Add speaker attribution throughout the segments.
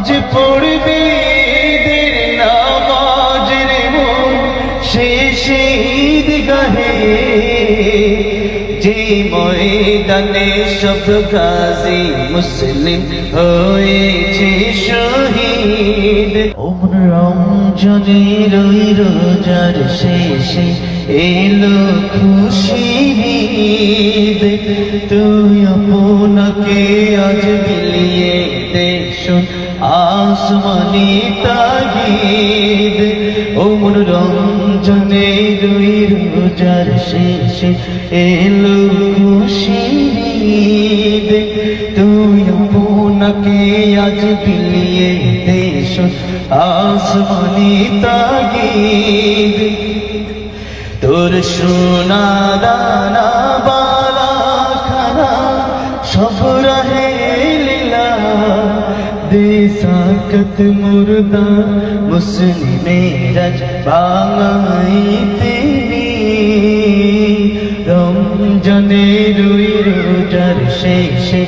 Speaker 1: আজ পড়বে ঈদের নামাজ রে মন শেষে ঈদগাহে, যে ময়দানে সব গাজী মুসলিম হয়েছে শহীদ। রমজানের ওই রোজার শেষে এলো খুশির ঈদ, তুই আপনাকে আজ বিলিয়ে দে শোন আসমানি তাগিদ। ওমর রমজানের ওই রোজার শেষে এলো খুশির ঈদ, তুই আপনাকে আজ বিলিয়ে দে শোন আসমানি তাগিদ। তোর সোনা দানা বালা খানা সব রহে লীলা, দে সাকত মুর্দা মুসলিমেরাজ বাঙাইতে রমজানের ওই রোজার শেষে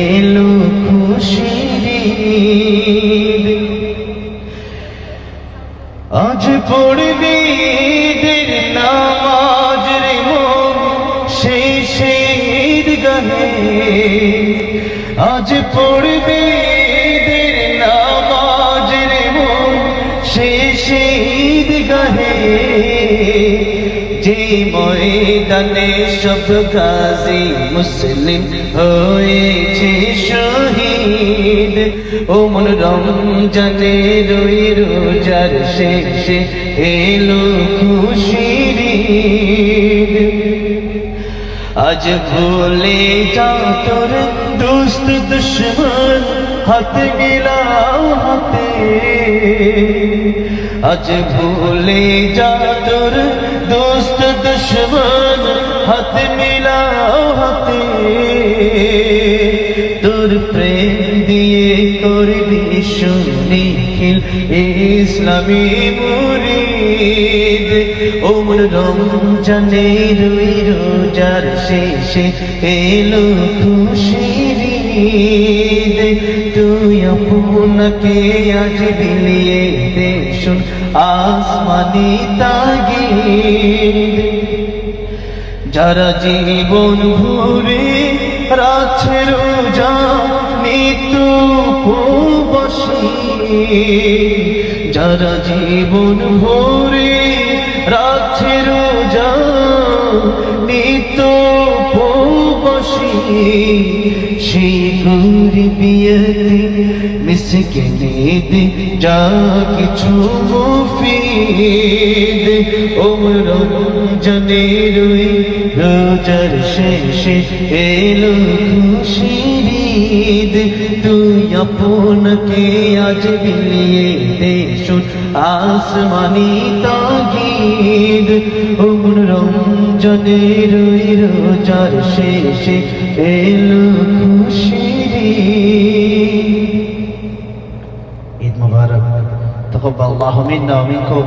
Speaker 1: এলো খুশির ঈদ। আজ পড়বে ঈদের নামাজ রে মন শেষে ঈদগাহে, আজ পড়বে ঈদের নামাজ রে মন শেষে ঈদগাহে, যে ময়দানে সব গাজী মুসলিম হয়েছে শহীদ। ওমর রমজানের ওই রোজার শেষে এলো খুশির ঈদ। আজ ভুলে যা তোর দোস্ত দুশ্মন হাত মিলাও হাতে, আজ ভুলে যা তোর দোস্ত দুশ্মন হাত মিলাও হাতে, তোর প্রেম দিয়ে করবি সুনিখিল ইসলামী মুরিদ। ওমর রমজানের ওই রোজার শেষে এলো খুশির ঈদ, তুই আপনাকে আজ বিলিয়ে দে শোন আসমানি তাগিদ। যারা জীবন ভরে রাখছে রোজা নিত্য উপবাসী, যারা জীবন ভরে রাখছে রোজা নিত্য উপবাসী, সেই গরিবিয়তে মিসকিনে যা কিছু মুফিদ। ওমর রমজানের ওই রোজার শেষে এলো খুশির ঈদ, তুই আপনাকে আজ বিলিয়ে দে শোন আসমানি তাগিদ। ওমর রমজানের ওই রোজার শেষে এলো খুশির ঈদ। ঈদ মুবারক, তাকাব্বালাল্লাহু মিন্না ওয়া মিনকুম।